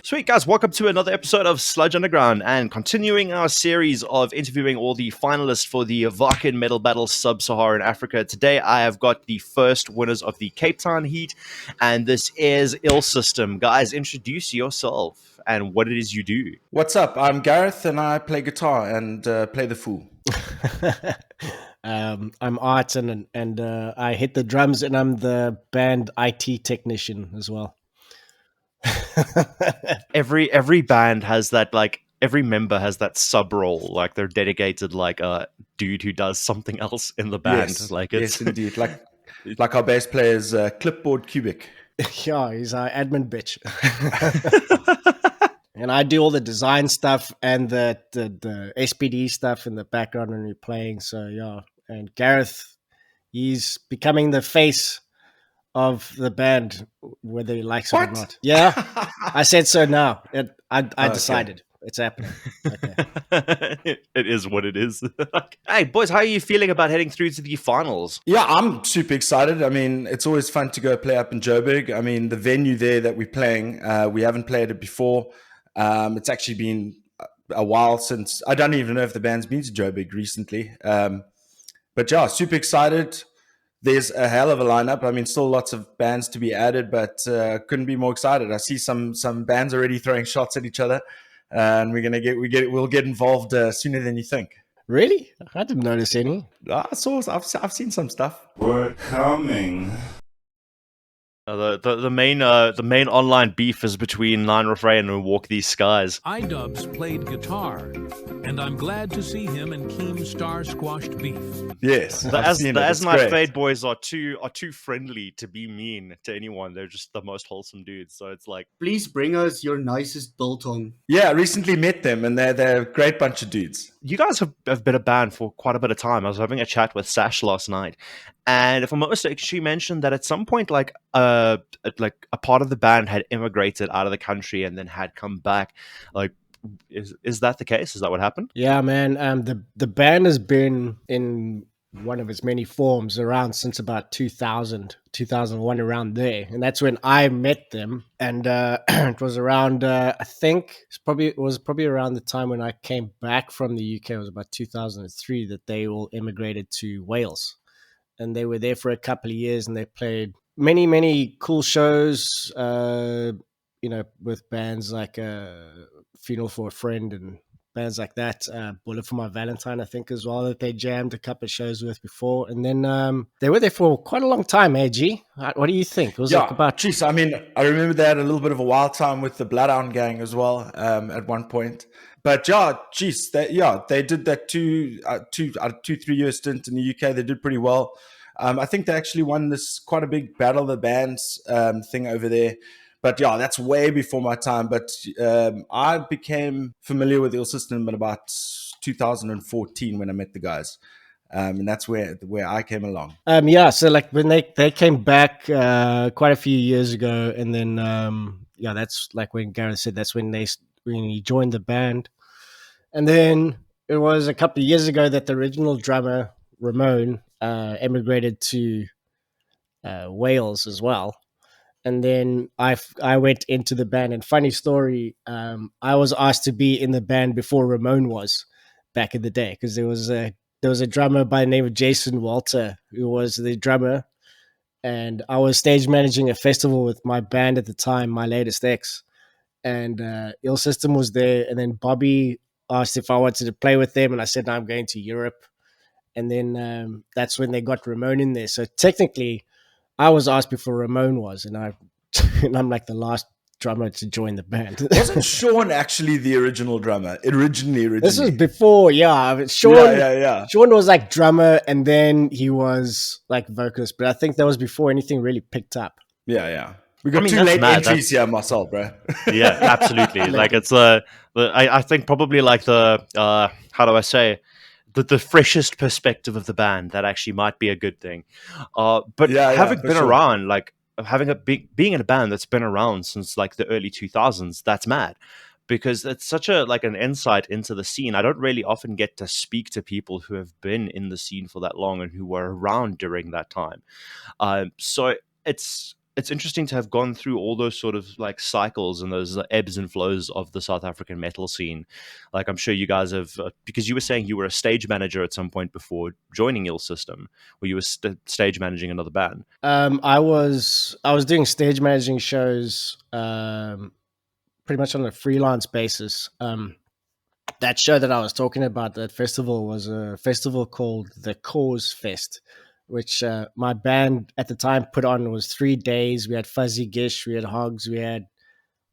Sweet guys, welcome to another episode of Sludge Underground and continuing our series of interviewing all the finalists for the Vakken Metal Battle Sub-Saharan Africa. Today I have got the first winners of the Cape Town Heat, and this is Ill System. Guys, introduce yourself and what it is you do. What's up? I'm Gareth and I play guitar and play the fool. I'm Art and I hit the drums and I'm the band IT technician as well. Every band has that, like, every member has that sub role, like they're dedicated, like a dude who does something else in the band. Yes, Yes, indeed. Like our bass player's clipboard cubic. Yeah, he's our admin bitch. And I do all the design stuff and the SPD stuff in the background when we're playing. So yeah, and Gareth, he's becoming the face of the band, whether he likes it or not. Yeah, I said so now. I decided. It's happening. Okay. It is what it is. Hey, boys, how are you feeling about heading through to the finals? Yeah, I'm super excited. I mean, it's always fun to go play up in Joburg. I mean, the venue there that we're playing, we haven't played it before. It's actually been a while since, I don't even know if the band's been to Joburg recently. But yeah, super excited. There's a hell of a lineup. I mean, still lots of bands to be added, but couldn't be more excited. I see some bands already throwing shots at each other, and we'll get involved sooner than you think. Really? I didn't notice any. I've seen some stuff. We're coming. The main online beef is between Nine Refrain and Walk These Skies. iDubbbz played guitar, and I'm glad to see him and Keem Star squashed beef. Yes, The As My Fade boys are too friendly to be mean to anyone. They're just the most wholesome dudes. So it's like, please bring us your nicest biltong. Yeah, I recently met them, and they're a great bunch of dudes. you guys have been a band for quite a bit of time. I was having a chat with Sash last night, and if I'm not mistaken, she mentioned that at some point, like a part of the band had immigrated out of the country and then had come back. Like, is that the case? Is that what happened? Yeah, man. The band has been in one of its many forms around since about 2000, 2001, around there, and that's when I met them. And it was around, I think it was probably around the time when I came back from the UK. It was about 2003 that they all immigrated to Wales, and they were there for a couple of years, and they played many cool shows. With bands like Funeral for a Friend and bands like that, Bullet for My Valentine, I think, as well, that they jammed a couple of shows with before. And then they were there for quite a long time, G? What do you think? It was I mean, I remember they had a little bit of a wild time with the Bloodhound Gang as well at one point. But yeah, they did that 2-3 year stint in the UK. They did pretty well. I think they actually won this quite a big Battle of the Bands thing over there. But yeah, that's way before my time. But I became familiar with Ill System in about 2014 when I met the guys. And that's where I came along. So like when they came back quite a few years ago, and then that's like when Gareth said that's when he joined the band. And then it was a couple of years ago that the original drummer Ramon emigrated to Wales as well. And then I went into the band. And funny story, I was asked to be in the band before Ramon was back in the day, because there was a drummer by the name of Jason Walter who was the drummer, and I was stage managing a festival with my band at the time, My Latest X, and Ill System was there. And then Bobby asked if I wanted to play with them, and I said, no, I'm going to Europe. And then that's when they got Ramon in there. So technically, I was asked before Ramon was, and I'm like the last drummer to join the band. Wasn't Sean actually the original drummer? Originally. This was before, yeah. Sean was like drummer, and then he was like vocalist. But I think that was before anything really picked up. Yeah. We got two late entries here, Marcel, bro. Yeah, absolutely. Like it's I think probably like the how do I say, the freshest perspective of the band. That actually might be a good thing. But having been around, like being in a band that's been around since like the early 2000s, that's mad, because it's such an insight into the scene. I don't really often get to speak to people who have been in the scene for that long and who were around during that time. So it's it's interesting to have gone through all those sort of like cycles and those ebbs and flows of the South African metal scene. Like I'm sure you guys have, because you were saying you were a stage manager at some point before joining Ill System, where you were stage managing another band. I was doing stage managing shows pretty much on a freelance basis. That show that I was talking about, that festival, was a festival called the Cause Fest, which my band at the time put on. Was 3 days. We had Fuzzy Gish, we had Hogs, we had a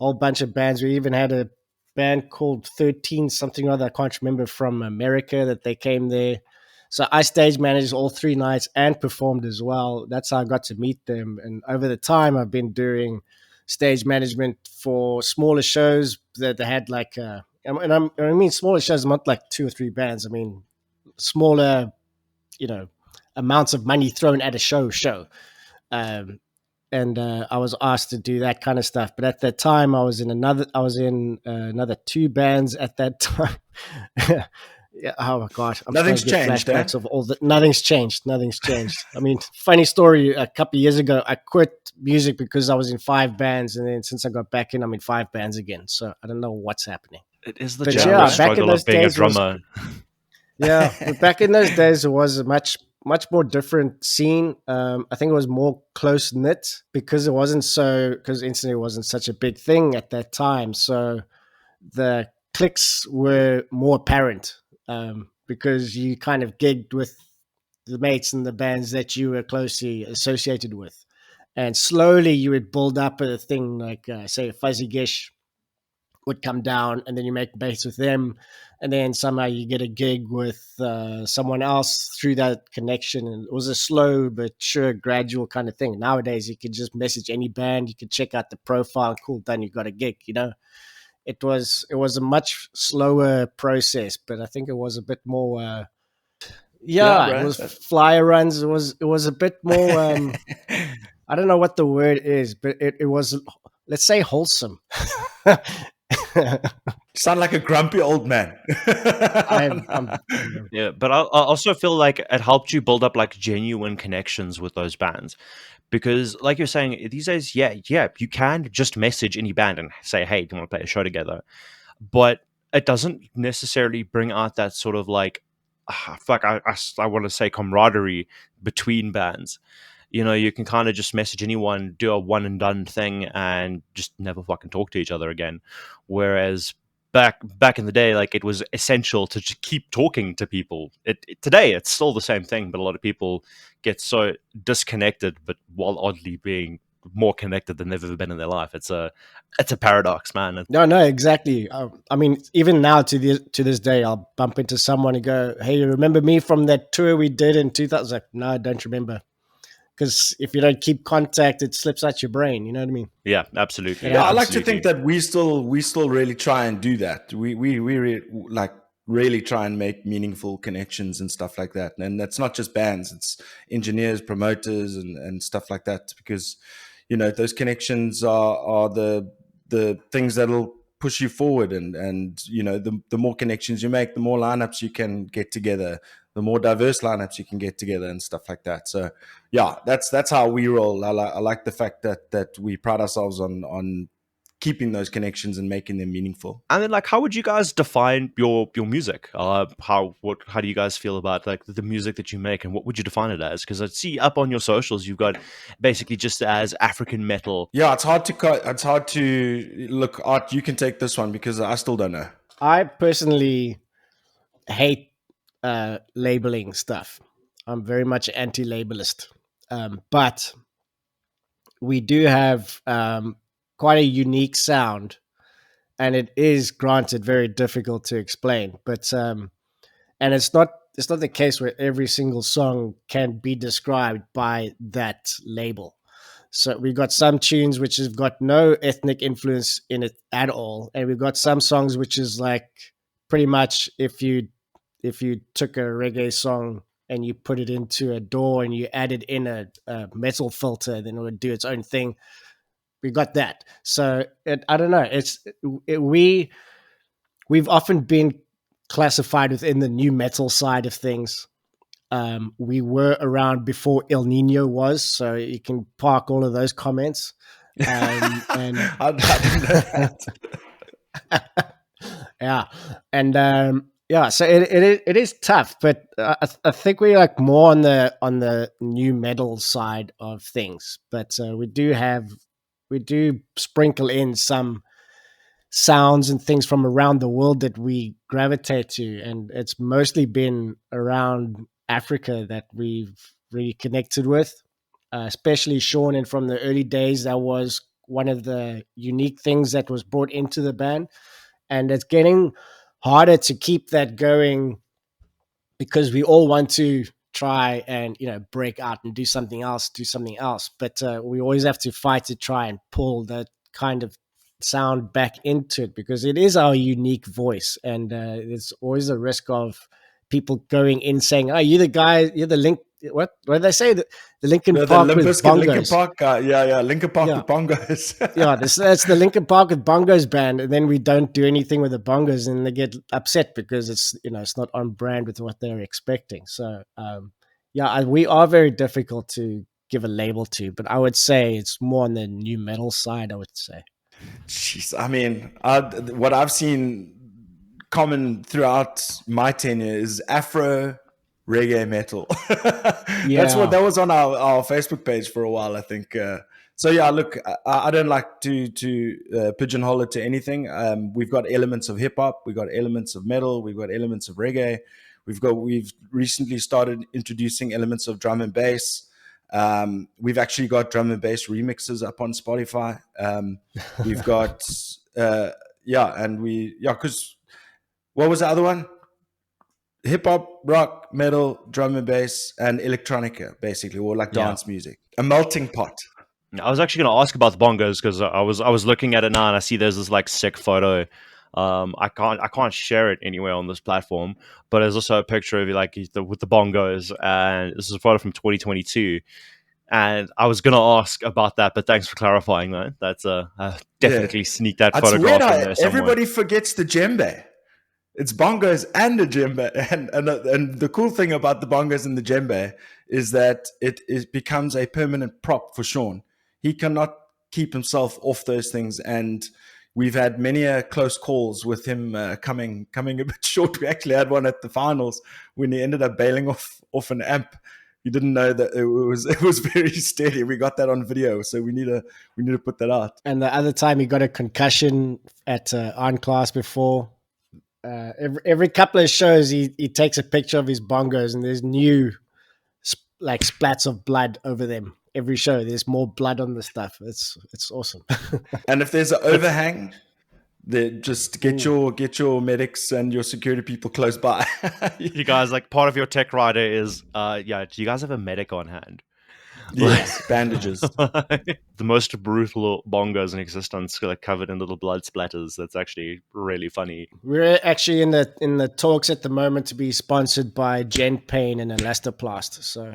whole bunch of bands. We even had a band called 13 something or other, I can't remember, from America, that they came there. So I stage managed all 3 nights and performed as well. That's how I got to meet them. And over the time, I've been doing stage management for smaller shows that they had like, I mean smaller shows, not like 2 or 3 bands. I mean smaller, amounts of money thrown at a show. And I was asked to do that kind of stuff. But at that time, I was in another 2 bands at that time. Yeah, oh my god! Nothing's changed. Flashbacks of all that. Nothing's changed. I mean, funny story. A couple of years ago, I quit music because I was in 5 bands, and then since I got back in, I'm in 5 bands again. So I don't know what's happening. It is the general struggle of being a drummer. But back in those days, it was a much more different scene. I think it was more close knit because internet wasn't such a big thing at that time. So the cliques were more apparent. Because you kind of gigged with the mates and the bands that you were closely associated with. And slowly you would build up a thing like, say, a Fuzzy Gish would come down, and then you make bass with them. And then somehow you get a gig with someone else through that connection. And it was a slow but sure, gradual kind of thing. Nowadays, you could just message any band. You could check out the profile. Cool, done, you got a gig, It was a much slower process, but I think it was a bit more. It was flyer runs. It was a bit more. I don't know what the word is, but it was, let's say, wholesome. Sound like a grumpy old man. Yeah, but I also feel like it helped you build up like genuine connections with those bands. Because like you're saying, these days, you can just message any band and say, hey, do you want to play a show together? But it doesn't necessarily bring out that sort of like, I want to say camaraderie between bands. You can kind of just message anyone, do a one and done thing, and just never fucking talk to each other again. Whereas back in the day, like, it was essential to just keep talking to people. Today, it's still the same thing, but a lot of people get so disconnected, but while oddly being more connected than they've ever been in their life. It's a paradox, man. No, exactly. I mean, even now to this day, I'll bump into someone and go, "Hey, you remember me from that tour we did in 2000?" Like, no, I don't remember. Because if you don't keep contact, it slips out your brain. You know what I mean? Yeah, absolutely. Yeah, I like to think that we still really try and do that. We really try and make meaningful connections and stuff like that. And that's not just bands; it's engineers, promoters, and stuff like that. Because those connections are the things that'll push you forward. And the more connections you make, the more lineups you can get together. The more diverse lineups you can get together and stuff like that. So, yeah, that's how we roll. I like the fact that we pride ourselves on keeping those connections and making them meaningful. And then, like, how would you guys define your music? How do you guys feel about like the music that you make, and what would you define it as? Because I see up on your socials you've got basically just as African metal. Yeah, it's hard to look. Art, you can take this one because I still don't know. I personally hate labeling stuff. I'm very much anti-labelist, but we do have quite a unique sound, and it is granted very difficult to explain. But and it's not the case where every single song can be described by that label. So we've got some tunes which have got no ethnic influence in it at all, and we've got some songs which is like pretty much if you took a reggae song and you put it into a DAW and you added in a metal filter, then it would do its own thing. We got that. So I don't know. We've often been classified within the new metal side of things. We were around before El Nino was, so you can park all of those comments. And I didn't know that. yeah, and yeah, so it is tough, but I think we're like more on the new metal side of things. But we do sprinkle in some sounds and things from around the world that we gravitate to, and it's mostly been around Africa that we've really connected with, especially Sean. And from the early days, that was one of the unique things that was brought into the band, and it's getting harder to keep that going because we all want to try and break out and do something else, but we always have to fight to try and pull that kind of sound back into it because it is our unique voice, and there's always a risk of people going in saying, "Oh, you're the guy, you're the link." What did they say? The Linkin Park with Bongos. Linkin Park, Linkin Park with Bongos. Yeah, that's the Linkin Park with Bongos band, and then we don't do anything with the Bongos, and they get upset because it's not on brand with what they're expecting. So we are very difficult to give a label to, but I would say it's more on the new metal side. I would say. Jeez, I mean, what I've seen common throughout my tenure is Afro reggae metal. That was on our Facebook page for a while, I think. So yeah, look, I don't like to pigeonhole it to anything. We've got elements of hip hop, we've got elements of metal, we've got elements of reggae. We've recently started introducing elements of drum and bass. We've actually got drum and bass remixes up on Spotify. We've got because what was the other one? Hip hop, rock, metal, drum and bass, and electronica, basically, or like dance music. A melting pot. I was actually going to ask about the Bongos because I was looking at it now and I see there's this like sick photo. I can't share it anywhere on this platform, but there's also a picture of you like with the Bongos, and this is a photo from 2022. And I was going to ask about that, but thanks for clarifying that. That's definitely sneak that photograph in there somewhere. Everybody forgets the djembe. It's bongos and the djembe, and the cool thing about the bongos and the djembe is that it becomes a permanent prop for Sean. He cannot keep himself off those things, and we've had many close calls with him coming a bit short. We actually had one at the finals when he ended up bailing off an amp. He didn't know that it was very steady. We got that on video, so we need to put that out. And the other time he got a concussion at on class before. Every couple of shows he takes a picture of his bongos and there's new like splats of blood over them. Every show there's more blood on the stuff. It's awesome. And if there's an overhang, then just get your medics and your security people close by. You guys, like, part of your tech rider is do you guys have a medic on hand? Yes, bandages. The most brutal bongos in existence, like covered in little blood splatters. That's actually really funny. We're actually in the talks at the moment to be sponsored by Gen Pain and Elastoplast. So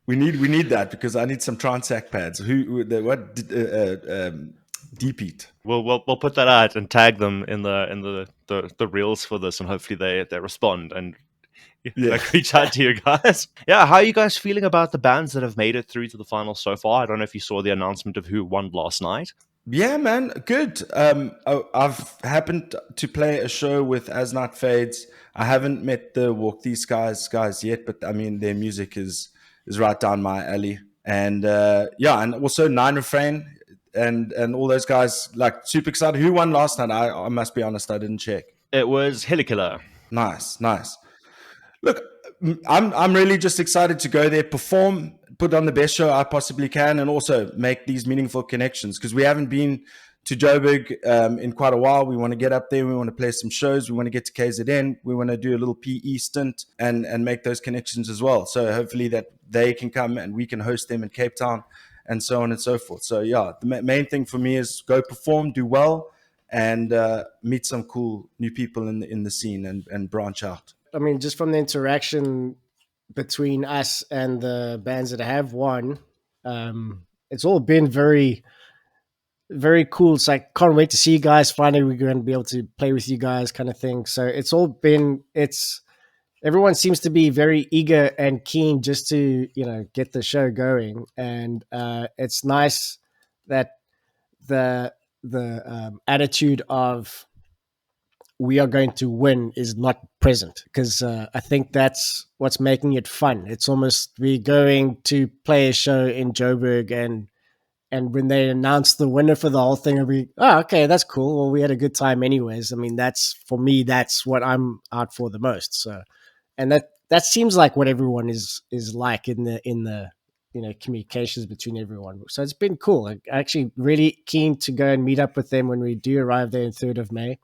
we need that because I need some Transac pads. Deep-eat. We'll put that out and tag them in the reels for this, and hopefully they respond and like reach out to you guys. Yeah, how are you guys feeling about the bands that have made it through to the final so far? I don't know if you saw the announcement of who won last night. Yeah, man, good. I've happened to play a show with As Night Fades. I haven't met the Walk These guys yet, but I mean their music is right down my alley. And and also Nine Refrain and all those guys, like, super excited. Who won last night? I must be honest, I didn't check. It was Helikiller. Nice. Look, I'm really just excited to go there, perform, put on the best show I possibly can, and also make these meaningful connections because we haven't been to Joburg in quite a while. We want to get up there. We want to play some shows. We want to get to KZN. We want to do a little PE stint and make those connections as well. So hopefully that they can come and we can host them in Cape Town and so on and so forth. So yeah, the main thing for me is go perform, do well, and meet some cool new people in the scene and branch out. I mean, just from the interaction between us and the bands that have won, it's all been very, very cool. It's like, can't wait to see you guys. Finally, we're going to be able to play with you guys, kind of thing. So it's all been, it's everyone seems to be very eager and keen just to get the show going, and it's nice that the attitude of we are going to win is not present, because I think that's what's making it fun. It's almost we're going to play a show in Joburg, and when they announce the winner for the whole thing, I'll be, oh, okay, that's cool. Well, we had a good time anyways. I mean, that's, for me, that's what I'm out for the most. So, and that seems like what everyone is like in the communications between everyone. So it's been cool. I'm actually really keen to go and meet up with them when we do arrive there on 3rd of May.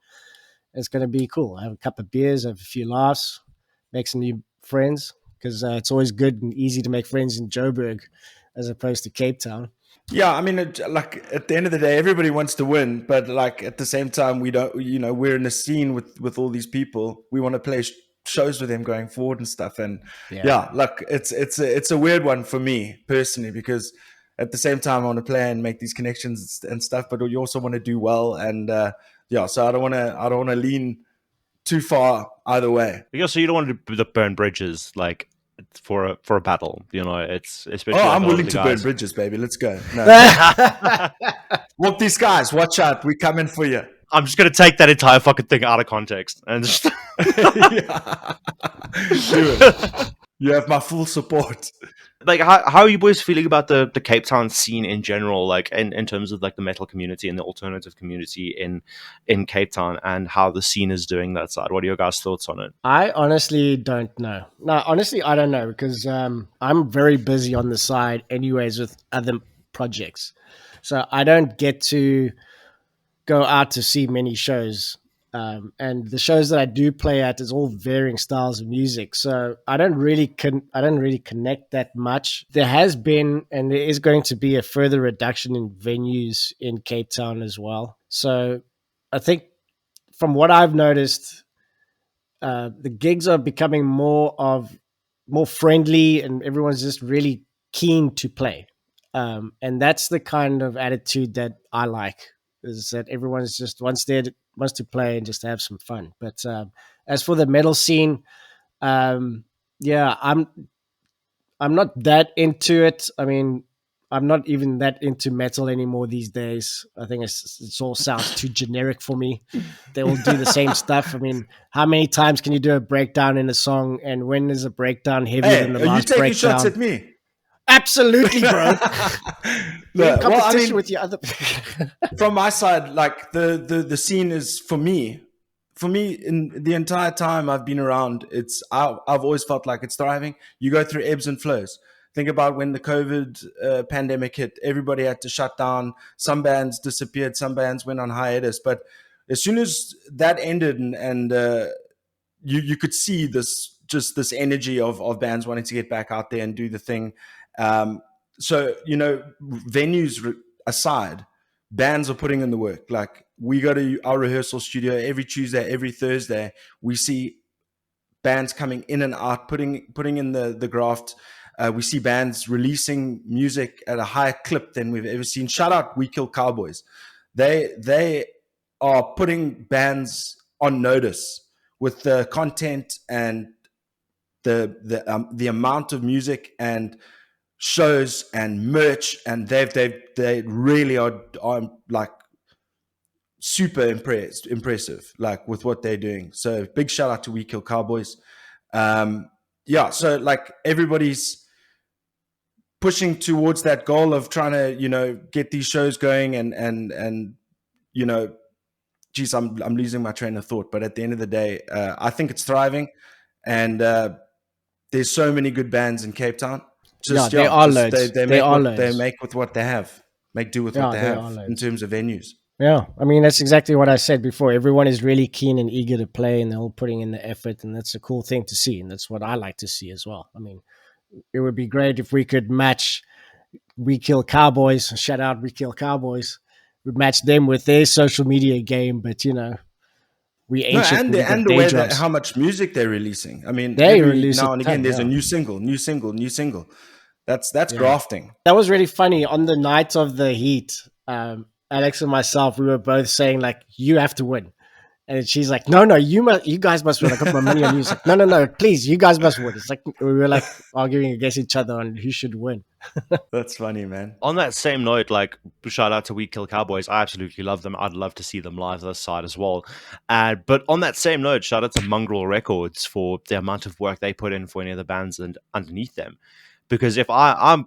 It's going to be cool. I have a couple of beers, have a few laughs, make some new friends, because it's always good and easy to make friends in Joburg as opposed to Cape Town. Yeah, I mean, like at the end of the day, everybody wants to win, but like at the same time, we don't. We're in a scene with all these people. We want to play shows with them going forward and stuff. And like it's a weird one for me personally, because at the same time, I want to play and make these connections and stuff, but you also want to do well. And so I don't want to lean too far either way. So you don't want to burn bridges, like, for a battle, it's especially. I'm willing to burn bridges, baby. Let's go. No. Walk these guys. Watch out. We coming for you. I'm just gonna take that entire fucking thing out of context and just do it. You have my full support. Like, how are you boys feeling about the Cape Town scene in general, like in terms of like the metal community and the alternative community in Cape Town, and how the scene is doing that side? What are your guys' thoughts on it? I honestly don't know. No, honestly, I don't know, because I'm very busy on the side anyways with other projects. So I don't get to go out to see many shows. And the shows that I do play at is all varying styles of music, so I don't really connect that much. There has been, and there is going to be, a further reduction in venues in Cape Town as well. So I think, from what I've noticed, the gigs are becoming more friendly, and everyone's just really keen to play. And that's the kind of attitude that I like, is that everyone's just wants to play and just have some fun. But as for the metal scene, I'm not that into it. I mean, I'm not even that into metal anymore these days. I think it all sounds too generic for me. They all do the same stuff. I mean, how many times can you do a breakdown in a song, and when is a breakdown heavier than the last breakdown? Are you taking shots at me? Absolutely, bro. Competition with your other. From my side, like the scene is for me in the entire time I've been around, I've always felt like it's thriving. You go through ebbs and flows. Think about when the COVID pandemic hit, everybody had to shut down. Some bands disappeared, some bands went on hiatus. But as soon as that ended, and you could see this energy of bands wanting to get back out there and do the thing. So, venues aside, bands are putting in the work. Like, we go to our rehearsal studio every Tuesday, every Thursday. We see bands coming in and out, putting in the graft. We see bands releasing music at a higher clip than we've ever seen. Shout out We Kill Cowboys. They are putting bands on notice with the content and the amount of music and shows and merch, and they really are like super impressive, like, with what they're doing. So big shout out to We Kill Cowboys. So like, everybody's pushing towards that goal of trying to get these shows going, and geez, I'm losing my train of thought, but at the end of the day, I think it's thriving, and there's so many good bands in Cape Town. They are loads. They make with what they have. Make do with what they have in terms of venues. Yeah, I mean, that's exactly what I said before. Everyone is really keen and eager to play, and they're all putting in the effort, and that's a cool thing to see, and that's what I like to see as well. I mean, it would be great if we could match We Kill Cowboys. Shout out We Kill Cowboys. We'd match them with their social media game, but we ain't shit. And the way that how much music they're releasing. I mean, they release now and again, there's a new single. That's grafting. That was really funny. On the night of the heat, Alex and myself, we were both saying, like, you have to win. And she's like, no, you guys must win. I got my money on you. It's like, no, please, you guys must win. It's like we were like arguing against each other on who should win. That's funny, man. On that same note, like, shout out to We Kill Cowboys. I absolutely love them. I'd love to see them live this side as well. But on that same note, shout out to Mongrel Records for the amount of work they put in for any of the bands and underneath them. Because if I'm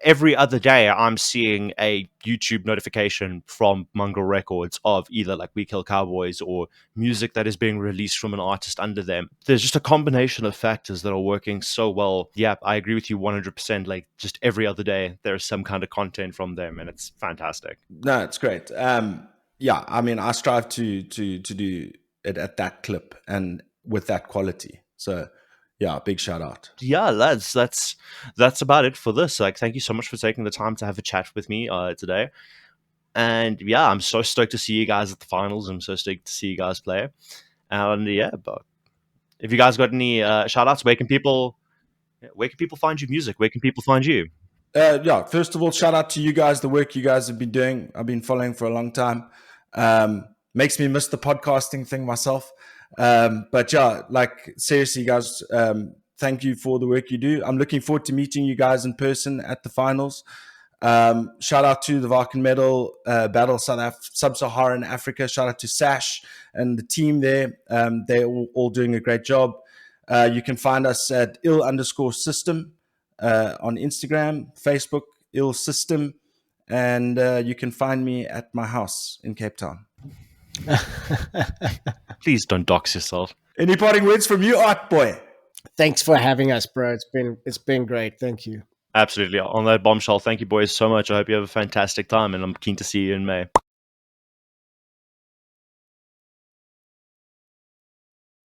every other day, I'm seeing a YouTube notification from Mongrel Records of either like We Kill Cowboys or music that is being released from an artist under them. There's just a combination of factors that are working so well. Yeah, I agree with you 100%. Like just every other day, there's some kind of content from them, and it's fantastic. No, it's great. Yeah, I mean, I strive to do it at that clip and with that quality. So yeah, big shout out. Yeah, lads, that's about it for this. Like, thank you so much for taking the time to have a chat with me today. And yeah, I'm so stoked to see you guys at the finals. I'm so stoked to see you guys play. And yeah, but if you guys got any shout outs, where can people find your music? Where can people find you? Yeah, first of all, shout out to you guys, the work you guys have been doing. I've been following for a long time. Makes me miss the podcasting thing myself. But yeah, like seriously, guys, thank you for the work you do. I'm looking forward to meeting you guys in person at the finals. Shout out to the Varken Medal Battle Sub-Saharan Africa. Shout out to Sash and the team there. They're all doing a great job. You can find us at ill_system on Instagram, Facebook, ill system, and you can find me at my house in Cape Town. Please don't dox yourself. Any parting words from you, Art Boy? Thanks for having us, bro. It's been great. Thank you. Absolutely. On that bombshell, thank you boys so much. I hope you have a fantastic time, and I'm keen to see you in May.